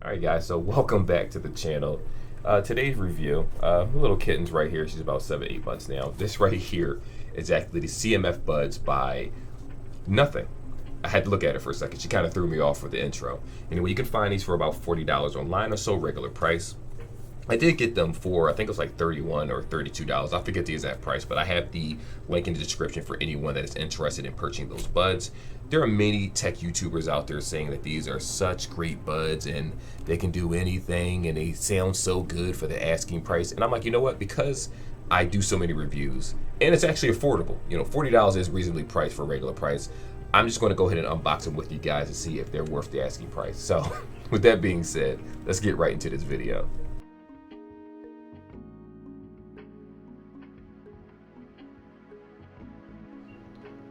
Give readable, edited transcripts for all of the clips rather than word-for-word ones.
Alright guys, so welcome back to the channel. Today's review, little kitten's right here. She's about 7-8 months now. This right here is actually the CMF buds by Nothing. I had to look at it for a second. She kind of threw me off with the intro. Anyway, you can find these for about $40 online or so, regular price. I did get them for, I think it was like $31 or $32. I forget the exact price, but I have the link in the description for anyone that is interested in purchasing those buds. There are many tech YouTubers out there saying that these are such great buds and they can do anything and they sound so good for the asking price. And I'm like, you know what? Because I do so many reviews and it's actually affordable. $40 is reasonably priced for a regular price. I'm just going to go ahead and unbox them with you guys to see if they're worth the asking price. So with that being said, let's get right into this video.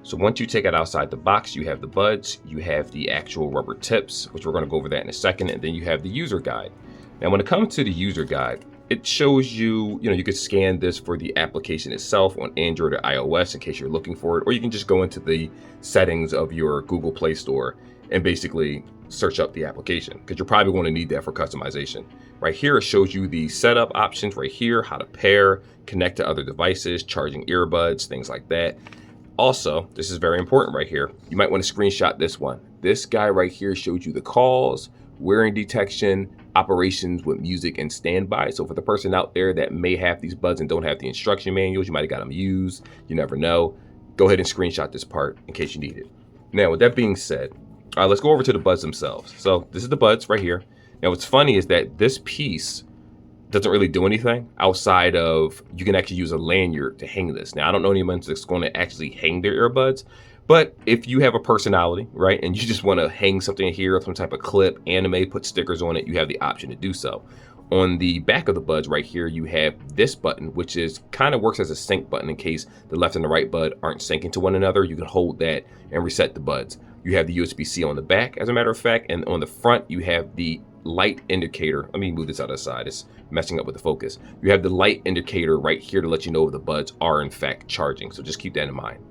So once you take it outside the box, you have the buds, you have the actual rubber tips, which we're going to go over that in a second, and then you have the user guide. Now, when it comes to the user guide, it shows you, you could scan this for the application itself on Android or iOS in case you're looking for it, or you can just go into the settings of your Google Play Store and basically search up the application because you're probably going to need that for customization. Right here, it shows you the setup options right here, how to pair, connect to other devices, charging earbuds, things like that. Also, this is very important right here. You might want to screenshot this one. This guy right here shows you the calls, wearing detection, operations with music and standby. So for the person out there that may have these buds and don't have the instruction manuals, you might have got them used, you never know. Go ahead and screenshot this part in case you need it. Now, with that being said, let's go over to the buds themselves. So this is the buds right here. Now, what's funny is that this piece doesn't really do anything outside of you can actually use a lanyard to hang this. Now, I don't know anyone that's going to actually hang their earbuds, but if you have a personality, right, and you just want to hang something here, some type of clip, anime, put stickers on it, you have the option to do so. On the back of the buds right here, you have this button, which is kind of works as a sync button in case the left and the right bud aren't syncing to one another. You can hold that and reset the buds. You have the USB-C on the back, as a matter of fact, and on the front, you have the light indicator. Let me move this out of the side. It's messing up with the focus. You have the light indicator right here to let you know if the buds are in fact charging. So just keep that in mind.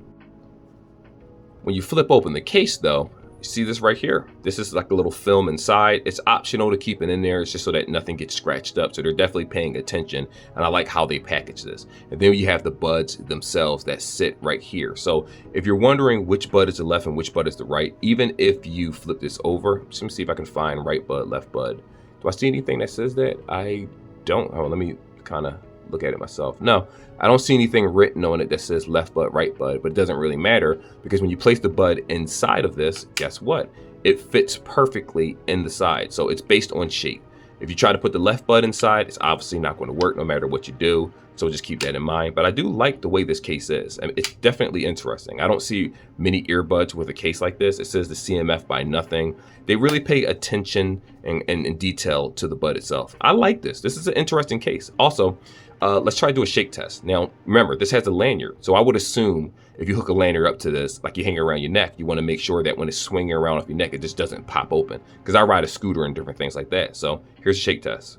When you flip open the case though, you see this right here. This is like a little film inside. It's optional to keep it in there. It's just so that nothing gets scratched up. So they're definitely paying attention, and I like how they package this. And then you have the buds themselves that sit right here. So if you're wondering which bud is the left and which bud is the right, even if you flip this over, just let me see if I can find right bud, left bud. Do I see anything that says that? I don't. Oh, let me kind of look at it myself. No, I don't see anything written on it that says left bud, right bud, but it doesn't really matter because when you place the bud inside of this, guess what? It fits perfectly in the side. So it's based on shape. If you try to put the left bud inside, it's obviously not going to work no matter what you do. So just keep that in mind. But I do like the way this case is. I mean, it's definitely interesting. I don't see many earbuds with a case like this. It says the CMF by Nothing. They really pay attention and detail to the bud itself. I like this. This is an interesting case. Also, let's try to do a shake test. Now, remember, this has a lanyard. So I would assume if you hook a lanyard up to this, like you hang it around your neck, you want to make sure that when it's swinging around off your neck, it just doesn't pop open. Because I ride a scooter and different things like that. So here's a shake test.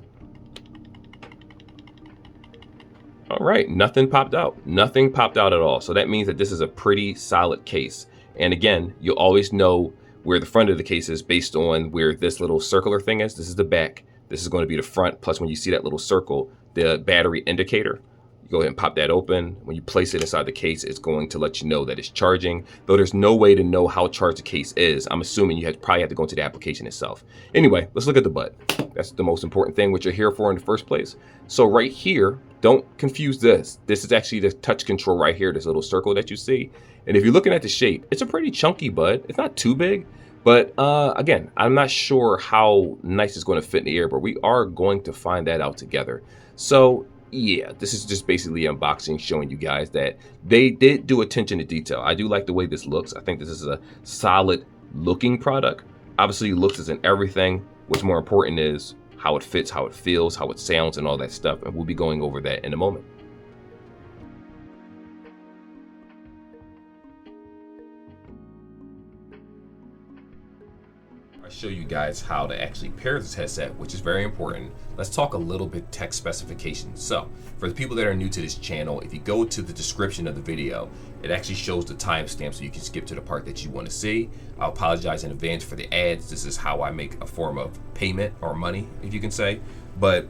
All right, nothing popped out. Nothing popped out at all. So that means that this is a pretty solid case. And again, you'll always know where the front of the case is based on where this little circular thing is. This is the back. This is going to be the front. Plus, when you see that little circle, the battery indicator, you go ahead and pop that open. When you place it inside the case, it's going to let you know that it's charging. Though there's no way to know how charged the case is. I'm assuming you probably have to go into the application itself. Anyway, let's look at the bud. That's the most important thing, which you're here for in the first place. So right here, don't confuse this. This is actually the touch control right here, this little circle that you see. And if you're looking at the shape, it's a pretty chunky bud. It's not too big. But again, I'm not sure how nice it's going to fit in the ear, but we are going to find that out together. So yeah, this is just basically unboxing, showing you guys that they did do attention to detail. I do like the way this looks. I think this is a solid looking product. Obviously, looks isn't everything. What's more important is how it fits, how it feels, how it sounds, and all that stuff. And we'll be going over that in a moment. show you guys how to actually pair this headset, which is very important. Let's talk a little bit tech specifications. So for the people that are new to this channel, if you go to the description of the video, it actually shows the timestamp so you can skip to the part that you want to see. I'll apologize in advance for the ads. This is how I make a form of payment or money, if you can say, but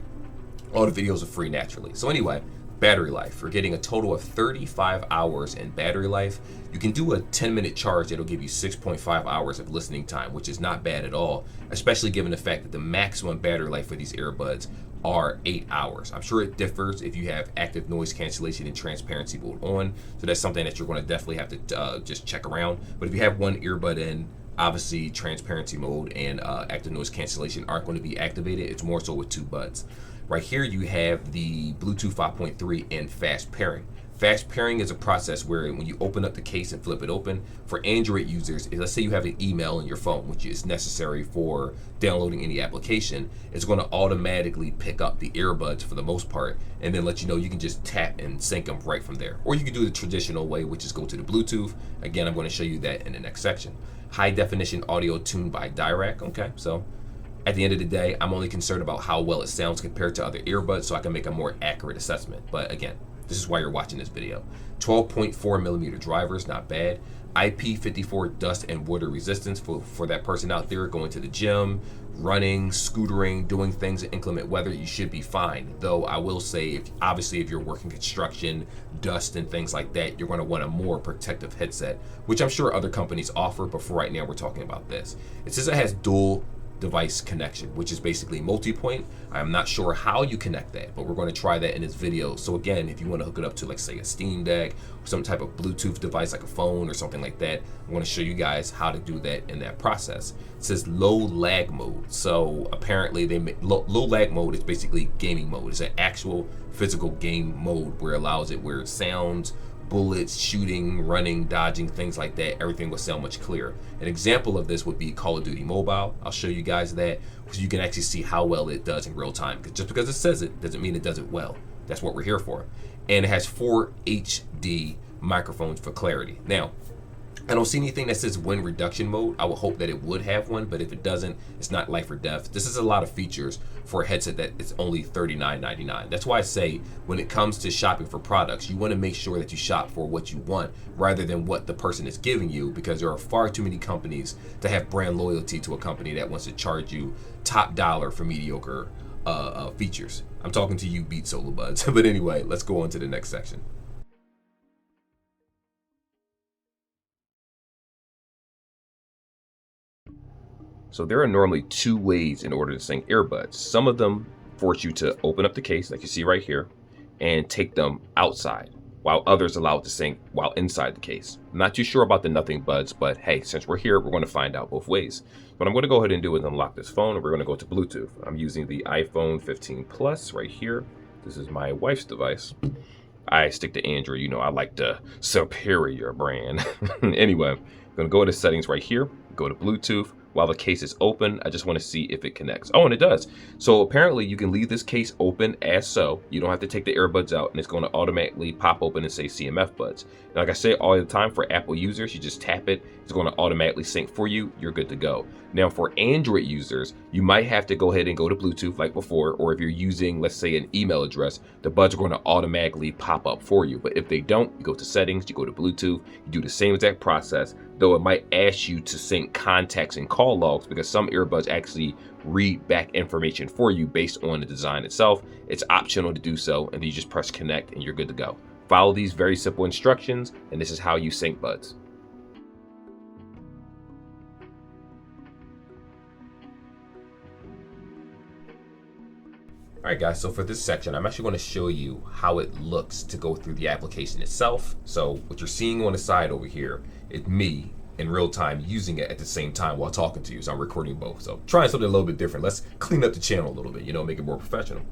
all the videos are free naturally. So anyway, battery life. We're getting a total of 35 hours in battery life. You can do a 10-minute charge that'll give you 6.5 hours of listening time, which is not bad at all, especially given the fact that the maximum battery life for these earbuds are 8 hours. I'm sure it differs if you have active noise cancellation and transparency mode on, so that's something that you're going to definitely have to just check around. But if you have one earbud in, obviously transparency mode and active noise cancellation aren't going to be activated. It's more so with two buds. Right here you have the Bluetooth 5.3 and fast pairing. Fast pairing is a process where when you open up the case and flip it open, for Android users, let's say you have an email in your phone, which is necessary for downloading any application, it's going to automatically pick up the earbuds for the most part and then let you know you can just tap and sync them right from there. Or you can do the traditional way, which is go to the Bluetooth. Again, I'm going to show you that in the next section. High definition audio tuned by Dirac. Okay, so at the end of the day, I'm only concerned about how well it sounds compared to other earbuds so I can make a more accurate assessment. But again, this is why you're watching this video. 12.4 millimeter drivers, not bad. IP54 dust and water resistance for that person out there going to the gym, running, scootering, doing things in inclement weather, you should be fine. Though I will say, obviously if you're working construction, dust and things like that, you're going to want a more protective headset, which I'm sure other companies offer, but for right now we're talking about this. It says it has dual device connection, which is basically multi-point. I'm not sure how you connect that, but we're going to try that in this video. So again, if you want to hook it up to, like, say a Steam Deck or some type of Bluetooth device like a phone or something like that, I'm going to show you guys how to do that in that process. It says low lag mode. So apparently low lag mode is basically gaming mode. It's an actual physical game mode where it allows it where sounds, bullets, shooting, running, dodging, things like that, everything will sound much clearer. An example of this would be Call of Duty Mobile. I'll show you guys that because you can actually see how well it does in real time. Because just because it says it doesn't mean it does it well. That's what we're here for. And it has 4 HD microphones for clarity. Now, I don't see anything that says wind reduction mode. I would hope that it would have one, but if it doesn't, it's not life or death. This is a lot of features for a headset that is only $39.99. That's why I say when it comes to shopping for products, you want to make sure that you shop for what you want rather than what the person is giving you, because there are far too many companies to have brand loyalty to a company that wants to charge you top dollar for mediocre features. I'm talking to you, Beat Solo Buds. But anyway, let's go on to the next section. So there are normally 2 ways in order to sync earbuds. Some of them force you to open up the case, like you see right here, and take them outside, while others allow it to sync while inside the case. I'm not too sure about the Nothing Buds, but hey, since we're here, we're going to find out both ways. What I'm going to go ahead and do is unlock this phone, and we're going to go to Bluetooth. I'm using the iPhone 15 Plus right here. This is my wife's device. I stick to Android, you know, I like the superior brand. Anyway, I'm going to go to settings right here, go to Bluetooth. While the case is open, I just want to see if it connects. Oh, and it does. So apparently you can leave this case open as so. You don't have to take the earbuds out, and it's going to automatically pop open and say CMF buds. And like I say all the time, for Apple users, you just tap it. It's going to automatically sync for you. You're good to go. Now for Android users, you might have to go ahead and go to Bluetooth like before, or if you're using, let's say, an email address, the buds are going to automatically pop up for you. But if they don't, you go to settings, you go to Bluetooth, you do the same exact process, though it might ask you to sync contacts and call logs because some earbuds actually read back information for you based on the design itself. It's optional to do so, and then you just press connect and you're good to go. Follow these very simple instructions, and this is how you sync buds. All right, guys, so for this section, I'm actually going to show you how it looks to go through the application itself. So what you're seeing on the side over here is me in real time using it at the same time while talking to you. So I'm recording both. So trying something a little bit different. Let's clean up the channel a little bit, you know, make it more professional.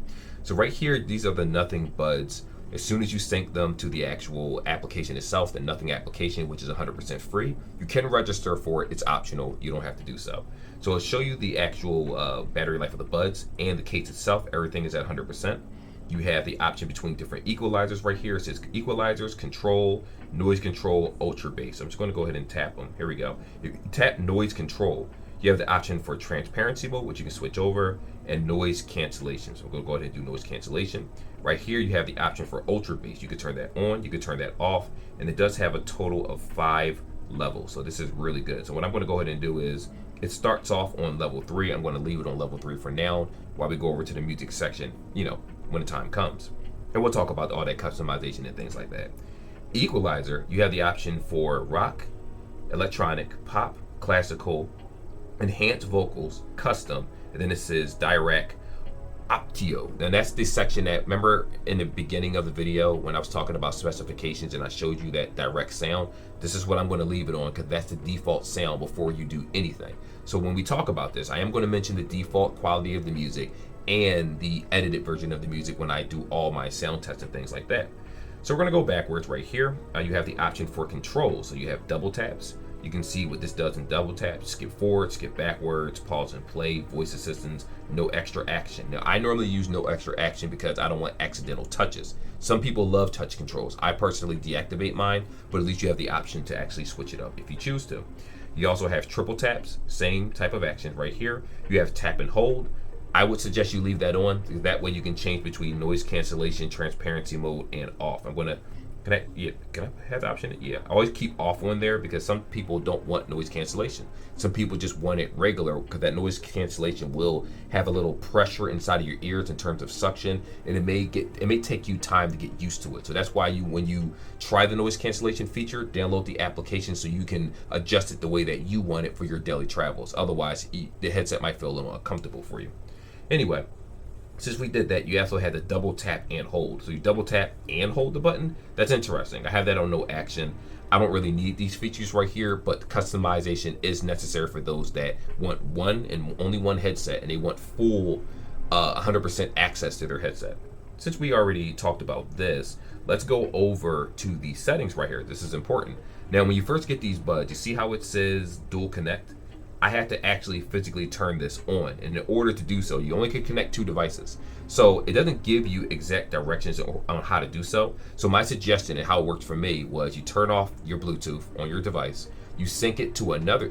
So right here, these are the Nothing Buds. As soon as you sync them to the actual application itself, the Nothing application, which is 100% free, you can register for it. It's optional. You don't have to do so. So I'll show you the actual battery life of the buds and the case itself. Everything is at 100%. You have the option between different equalizers right here. It says equalizers, control, noise control, ultra bass. I'm just going to go ahead and tap them. Here we go. If you tap noise control, You have the option for transparency mode, which you can switch over, and noise cancellation. So we're going to go ahead and do noise cancellation. Right here, you have the option for ultra bass. You can turn that on, you can turn that off, and it does have a total of 5 levels. So this is really good. So what I'm going to go ahead and do is, it starts off on level 3. I'm going to leave it on level 3 for now while we go over to the music section, when the time comes. And we'll talk about all that customization and things like that. Equalizer, you have the option for rock, electronic, pop, classical, enhanced vocals, custom, and then it says direct optio. And that's the section that, remember in the beginning of the video when I was talking about specifications and I showed you that direct sound? This is what I'm going to leave it on because that's the default sound before you do anything. So when we talk about this, I am going to mention the default quality of the music and the edited version of the music when I do all my sound tests and things like that. So we're going to go backwards right here. You have the option for controls. So you have double taps. You can see what this does in double tap. Skip forward, skip backwards, pause and play, voice assistance, no extra action. Now, I normally use no extra action because I don't want accidental touches. Some people love touch controls. I personally deactivate mine, but at least you have the option to actually switch it up if you choose to. You also have triple taps, same type of action right here. You have tap and hold. I would suggest you leave that on because that way you can change between noise cancellation, transparency mode, and off. Can I have the option? Yeah, I always keep off on there because some people don't want noise cancellation. Some people just want it regular because that noise cancellation will have a little pressure inside of your ears in terms of suction, and it may take you time to get used to it. So that's why when you try the noise cancellation feature, download the application so you can adjust it the way that you want it for your daily travels. Otherwise, the headset might feel a little uncomfortable for you. Anyway, since we did that, you also had the double tap and hold. So you double tap and hold the button. That's interesting. I have that on no action. I don't really need these features right here, but customization is necessary for those that want one and only one headset and they want full 100% access to their headset. Since we already talked about this, let's go over to the settings right here. This is important. Now, when you first get these buds, you see how it says dual connect? I have to actually physically turn this on. And in order to do so, you only can connect 2 devices. So it doesn't give you exact directions on how to do so. So my suggestion and how it worked for me was you turn off your Bluetooth on your device, you sync it to another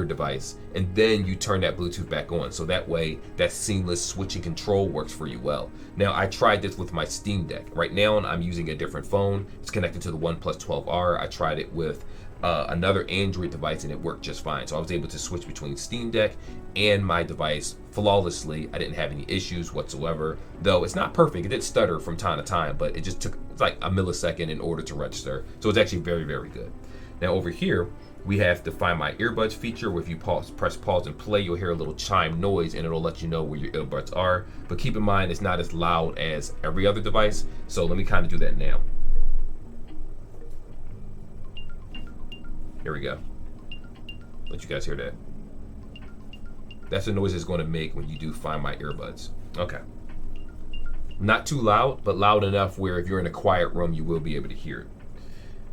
device, and then you turn that Bluetooth back on. So that way, that seamless switching control works for you well. Now, I tried this with my Steam Deck. Right now, I'm using a different phone. It's connected to the OnePlus 12R. I tried it with another Android device and it worked just fine. So I was able to switch between Steam Deck and my device flawlessly. I didn't have any issues whatsoever, though it's not perfect. It did stutter from time to time, but it just took like a millisecond in order to register. So it's actually very, very good. Now over here, we have the Find My Earbuds feature where if you press pause and play, you'll hear a little chime noise and it'll let you know where your earbuds are. But keep in mind, it's not as loud as every other device. So let me kind of do that now. Here we go. Let you guys hear that. That's the noise it's going to make when you do Find My Earbuds. Okay. Not too loud, but loud enough where if you're in a quiet room, you will be able to hear it.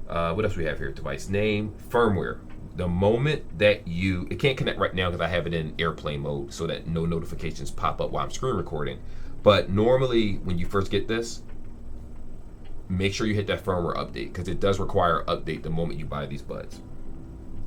What else we have here? Device name, firmware. The moment that it can't connect right now because I have it in airplane mode so that no notifications pop up while I'm screen recording. But normally when you first get this, make sure you hit that firmware update because it does require an update the moment you buy these buds.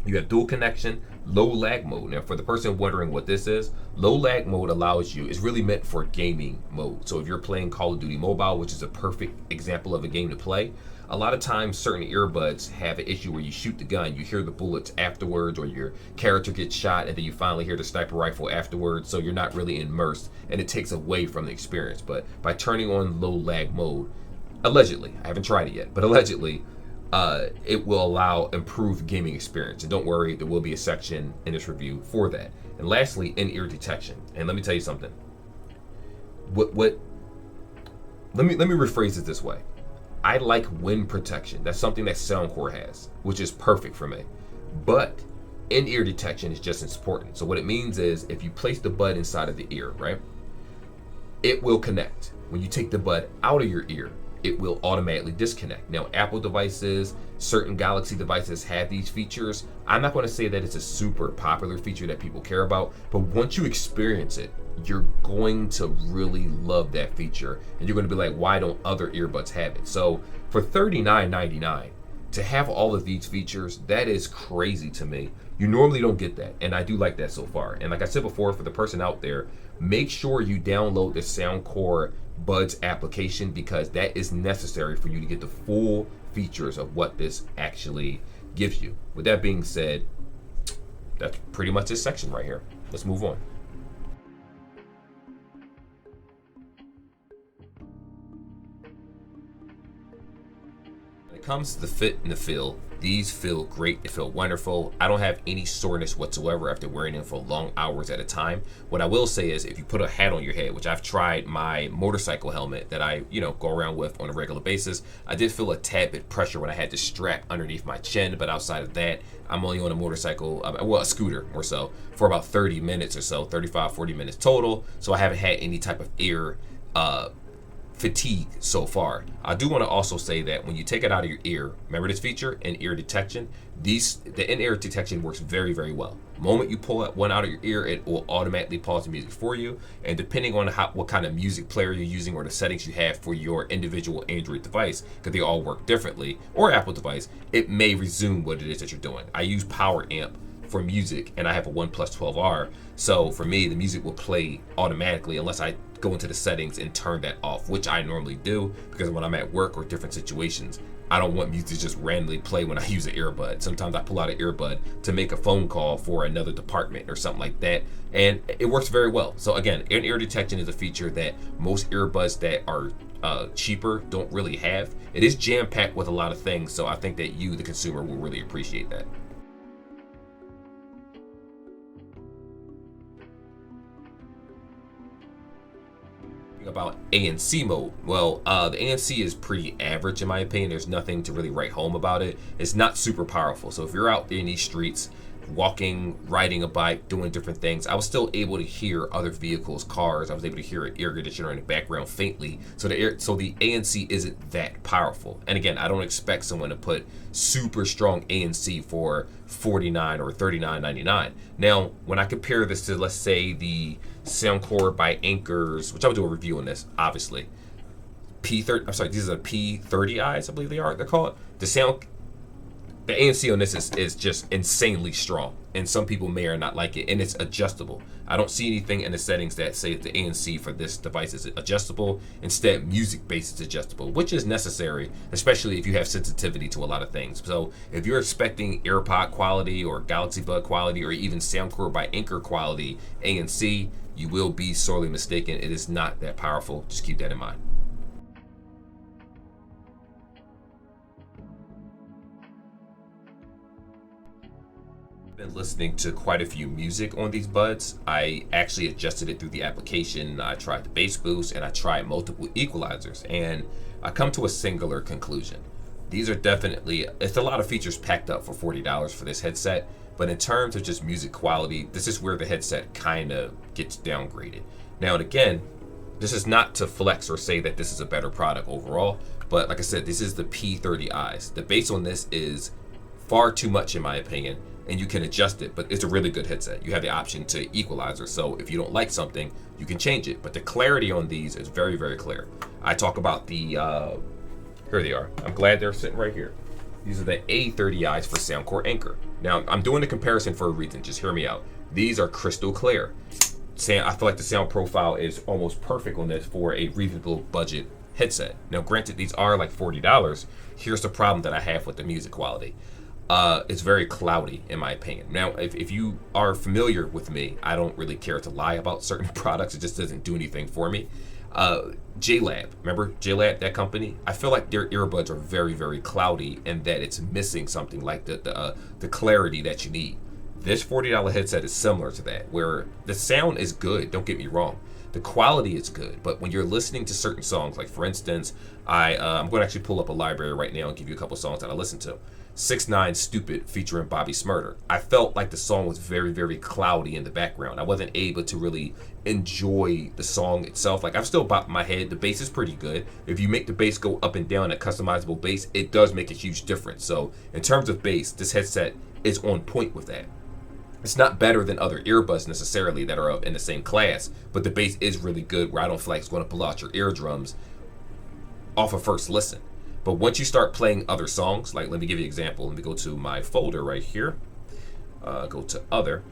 You have dual connection, low lag mode. Now for the person wondering what this is, low lag mode allows you, it's really meant for gaming mode. So if you're playing Call of Duty Mobile, which is a perfect example of a game to play, a lot of times certain earbuds have an issue where you shoot the gun, you hear the bullets afterwards, or your character gets shot and then you finally hear the sniper rifle afterwards, so you're not really immersed and it takes away from the experience. But by turning on low lag mode, allegedly, I haven't tried it yet, but allegedly, it will allow improved gaming experience. And don't worry, there will be a section in this review for that. And lastly, in-ear detection. And let me tell you something. Let me rephrase it this way. I like wind protection. That's something that Soundcore has, which is perfect for me. But in-ear detection is just as important. So what it means is if you place the bud inside of the ear, right, it will connect. When you take the bud out of your ear, it will automatically disconnect. Now, Apple devices, certain Galaxy devices have these features. I'm not going to say that it's a super popular feature that people care about, but once you experience it, you're going to really love that feature. And you're going to be like, why don't other earbuds have it? So for $39.99, to have all of these features, that is crazy to me. You normally don't get that, and I do like that so far. And like I said before, for the person out there, make sure you download the Soundcore Buds application, because that is necessary for you to get the full features of what this actually gives you. With that being said, that's pretty much this section right here. Let's move on. When it comes to the fit and the feel, these feel great. They feel wonderful. I don't have any soreness whatsoever after wearing them for long hours at a time. What I will say is, if you put a hat on your head, which I've tried my motorcycle helmet that I, go around with on a regular basis, I did feel a tad bit pressure when I had the strap underneath my chin. But outside of that, I'm only on a motorcycle, a scooter or so, for about 30 minutes or so, 35, 40 minutes total. So I haven't had any type of ear fatigue so far. I do want to also say that when you take it out of your ear, remember this feature, in-ear detection. The in-ear detection works very, very well. The moment you pull one out of your ear, it will automatically pause the music for you. And depending on what kind of music player you're using or the settings you have for your individual Android device, because they all work differently, or Apple device, it may resume what it is that you're doing. I use Power Amp for music, and I have a OnePlus 12R. So for me, the music will play automatically unless I go into the settings and turn that off, which I normally do, because when I'm at work or different situations, I don't want music to just randomly play when I use an earbud. Sometimes I pull out an earbud to make a phone call for another department or something like that, and it works very well. So again, in-ear detection is a feature that most earbuds that are cheaper don't really have. It is jam-packed with a lot of things, so I think that you, the consumer, will really appreciate that. About ANC mode. Well, the ANC is pretty average in my opinion. There's nothing to really write home about it. It's not super powerful. So if you're out there in these streets, walking, riding a bike, doing different things, I was still able to hear other vehicles, cars. I was able to hear an air conditioner in the background faintly. So the ANC isn't that powerful. And again, I don't expect someone to put super strong ANC for $49 or $39.99. Now, when I compare this to, let's say, the Soundcore by Anchor's, which I will do a review on this, obviously. P30, I'm sorry, these are P30Is, I believe they're called. The ANC on this is just insanely strong, and some people may or not like it, and it's adjustable. I don't see anything in the settings that say the ANC for this device is adjustable. Instead, music-based is adjustable, which is necessary, especially if you have sensitivity to a lot of things. So if you're expecting AirPod quality or Galaxy Bud quality or even Soundcore by Anchor quality ANC, you will be sorely mistaken. It is not that powerful. Just keep that in mind. Been listening to quite a few music on these buds. I actually adjusted it through the application. I tried the bass boost and I tried multiple equalizers, and I come to a singular conclusion. These are definitely, it's a lot of features packed up for $40 for this headset, but in terms of just music quality, this is where the headset kind of gets downgraded. Now and again, this is not to flex or say that this is a better product overall, but like I said, this is the P30Is. The bass on this is far too much in my opinion, and you can adjust it, but it's a really good headset. You have the option to equalizer, so if you don't like something, you can change it. But the clarity on these is very, very clear. I talk about the, here they are. I'm glad they're sitting right here. These are the A30Is for Soundcore Anchor. Now, I'm doing the comparison for a reason. Just hear me out. These are crystal clear. I feel like the sound profile is almost perfect on this for a reasonable budget headset. Now, granted, these are like $40. Here's the problem that I have with the music quality. It's very cloudy in my opinion. Now, if you are familiar with me, I don't really care to lie about certain products. It just doesn't do anything for me. JLab, remember JLab, that company? I feel like their earbuds are very, very cloudy, and that it's missing something like the clarity that you need. This $40 headset is similar to that, where the sound is good, don't get me wrong. The quality is good, but when you're listening to certain songs, like for instance, I'm going to actually pull up a library right now and give you a couple songs that I listen to. 6ix9ine Stupid featuring Bobby Smurder. I felt like the song was very, very cloudy in the background. I wasn't able to really enjoy the song itself. Like, I'm still bopping my head. The bass is pretty good. If you make the bass go up and down, a customizable bass, it does make a huge difference. So in terms of bass, this headset is on point with that. It's not better than other earbuds necessarily that are in the same class, but the bass is really good, where I don't feel like it's going to pull out your eardrums off of first listen. But once you start playing other songs, like let me give you an example. Let me go to my folder right here. Go to other.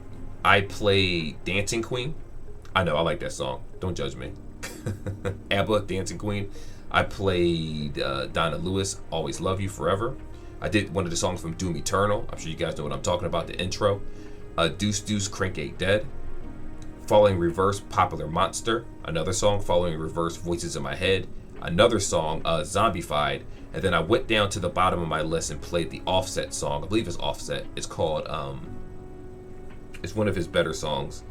I play Dancing Queen. I know, I like that song. Don't judge me. ABBA, Dancing Queen. I played Donna Lewis, Always Love You Forever. I did one of the songs from Doom Eternal. I'm sure you guys know what I'm talking about, the intro. Deuce Deuce, Crank Ain't Dead. Following Reverse, Popular Monster. Another song, Following Reverse, Voices in My Head. Another song, Zombified. And then I went down to the bottom of my list and played the Offset song. I believe it's Offset. It's called, it's one of his better songs.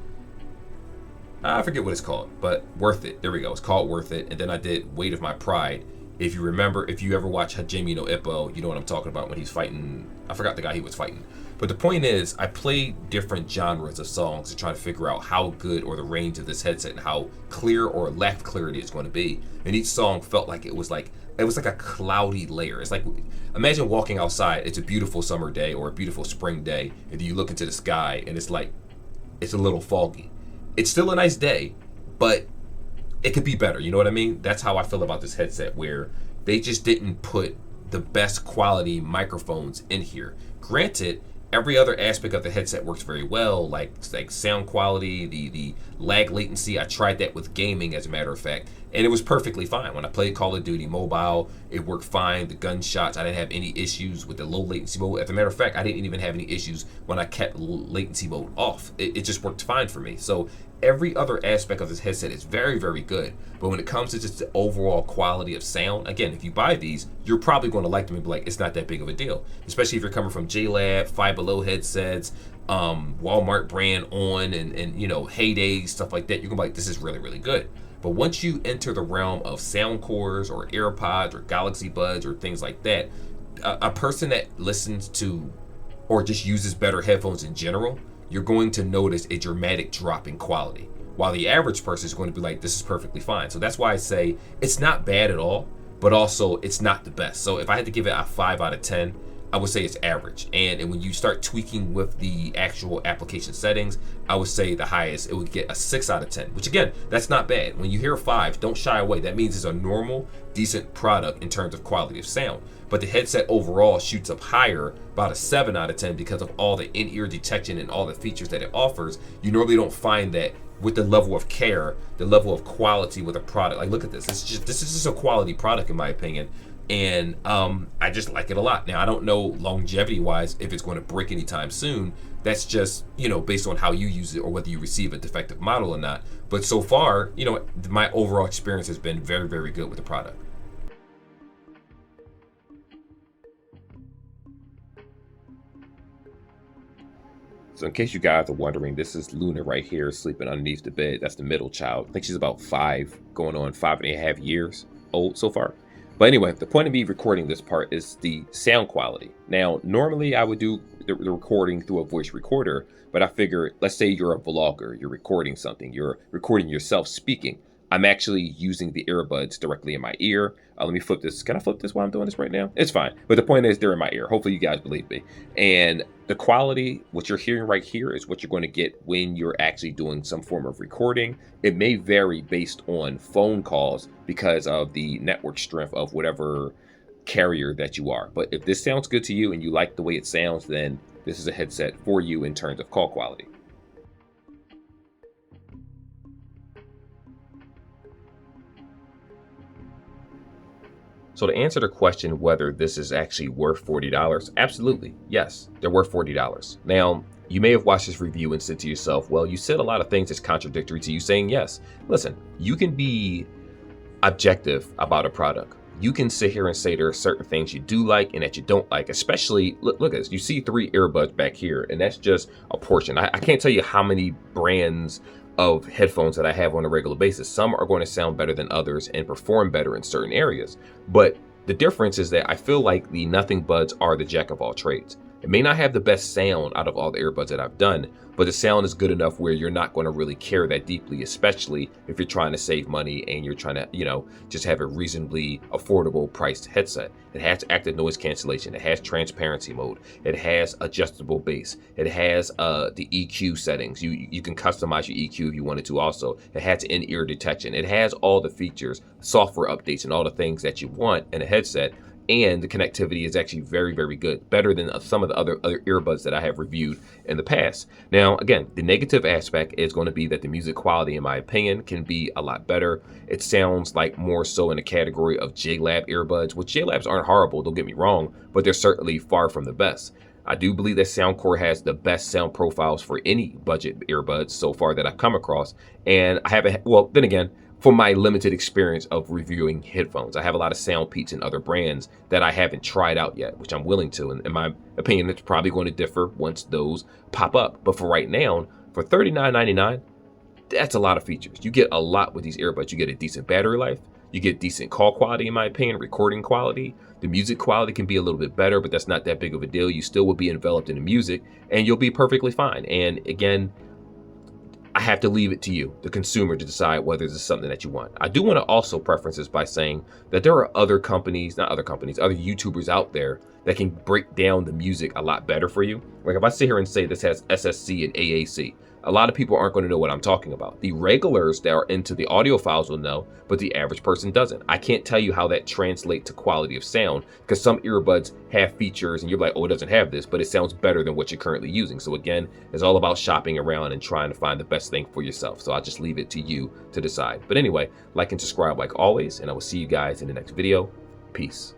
I forget what it's called, but Worth It. There we go. It's called Worth It. And then I did Weight of My Pride. If you remember, if you ever watch Hajime no Ippo, you know what I'm talking about when he's fighting. I forgot the guy he was fighting. But the point is, I played different genres of songs to try to figure out how good or the range of this headset and how clear or lack of clarity it's going to be. And each song felt like it was like a cloudy layer. It's like, imagine walking outside. It's a beautiful summer day or a beautiful spring day, and then you look into the sky and it's like, it's a little foggy. It's still a nice day, but it could be better. You know what I mean? That's how I feel about this headset, where they just didn't put the best quality microphones in here. Granted, every other aspect of the headset works very well, like sound quality, the lag latency. I tried that with gaming, as a matter of fact, and it was perfectly fine. When I played Call of Duty Mobile, it worked fine. The gunshots, I didn't have any issues with the low latency mode. As a matter of fact, I didn't even have any issues when I kept latency mode off. It just worked fine for me. So every other aspect of this headset is very, very good. But when it comes to just the overall quality of sound, again, if you buy these, you're probably going to like them and be like, it's not that big of a deal. Especially if you're coming from JLab, Five Below headsets, Walmart brand on, and you know, Heyday, stuff like that. You're going to be like, this is really, really good. But once you enter the realm of sound cores or AirPods or Galaxy Buds or things like that, a person that listens to or just uses better headphones in general, you're going to notice a dramatic drop in quality. While the average person is going to be like, this is perfectly fine. So that's why I say it's not bad at all, but also it's not the best. So if I had to give it a 5 out of 10, I would say it's average. And when you start tweaking with the actual application settings, I would say the highest, it would get a 6 out of 10, which again, that's not bad. When you hear 5, don't shy away. That means it's a normal, decent product in terms of quality of sound. But the headset overall shoots up higher, about a 7 out of 10, because of all the in-ear detection and all the features that it offers. You normally don't find that with the level of care, the level of quality with a product. Like, look at this. This is just a quality product, in my opinion. And I just like it a lot. Now, I don't know longevity-wise if it's going to break anytime soon. That's just, you know, based on how you use it or whether you receive a defective model or not. But so far, you know, my overall experience has been very, very good with the product. So in case you guys are wondering, this is Luna right here sleeping underneath the bed. That's the middle child. I think she's about 5, going on 5.5 years old so far. But anyway, the point of me recording this part is the sound quality. Now, normally I would do the recording through a voice recorder, but I figure, let's say you're a vlogger, you're recording something, you're recording yourself speaking. I'm actually using the earbuds directly in my ear. Let me flip this. Can I flip this while I'm doing this right now? It's fine. But the point is, they're in my ear. Hopefully you guys believe me. And the quality, what you're hearing right here, is what you're going to get when you're actually doing some form of recording. It may vary based on phone calls because of the network strength of whatever carrier that you are. But if this sounds good to you and you like the way it sounds, then this is a headset for you in terms of call quality. So to answer the question whether this is actually worth $40, absolutely, yes, they're worth $40. Now, you may have watched this review and said to yourself, well, you said a lot of things that's contradictory to you saying yes. Listen, you can be objective about a product. You can sit here and say there are certain things you do like and that you don't like, especially, look at this, you see 3 earbuds back here, and that's just a portion. I can't tell you how many brands of headphones that I have on a regular basis. Some are going to sound better than others and perform better in certain areas. But the difference is that I feel like the Nothing Buds are the jack of all trades. It may not have the best sound out of all the earbuds that I've done, but the sound is good enough where you're not going to really care that deeply, especially if you're trying to save money and you're trying to, you know, just have a reasonably affordable priced headset. It has active noise cancellation. It has transparency mode. It has adjustable bass. It has the EQ settings. You can customize your EQ if you wanted to also. It has in-ear detection. It has all the features, software updates, and all the things that you want in a headset. and the connectivity is actually very, very good, better than some of the other earbuds that I have reviewed in the past. Now, again, the negative aspect is going to be that the music quality, in my opinion, can be a lot better. It sounds like more so in the category of JLab earbuds, which JLabs aren't horrible, don't get me wrong, but they're certainly far from the best. I do believe that Soundcore has the best sound profiles for any budget earbuds so far that I've come across. And I haven't, well, then again, for my limited experience of reviewing headphones, I have a lot of sound peaks in other brands that I haven't tried out yet, which I'm willing to. And in my opinion, it's probably going to differ once those pop up. But for right now, for $39.99, that's a lot of features. You get a lot with these earbuds. You get a decent battery life. You get decent call quality, in my opinion, recording quality. The music quality can be a little bit better, but that's not that big of a deal. You still will be enveloped in the music and you'll be perfectly fine. And again, I have to leave it to you, the consumer, to decide whether this is something that you want. I do want to also preference this by saying that there are other companies, not other companies, other YouTubers out there that can break down the music a lot better for you. Like if I sit here and say this has SSC and AAC, a lot of people aren't going to know what I'm talking about. The regulars that are into the audio files will know, but the average person doesn't. I can't tell you how that translates to quality of sound because some earbuds have features and you're like, oh, it doesn't have this, but it sounds better than what you're currently using. So again, it's all about shopping around and trying to find the best thing for yourself. So I'll just leave it to you to decide. But anyway, like and subscribe like always, and I will see you guys in the next video. Peace.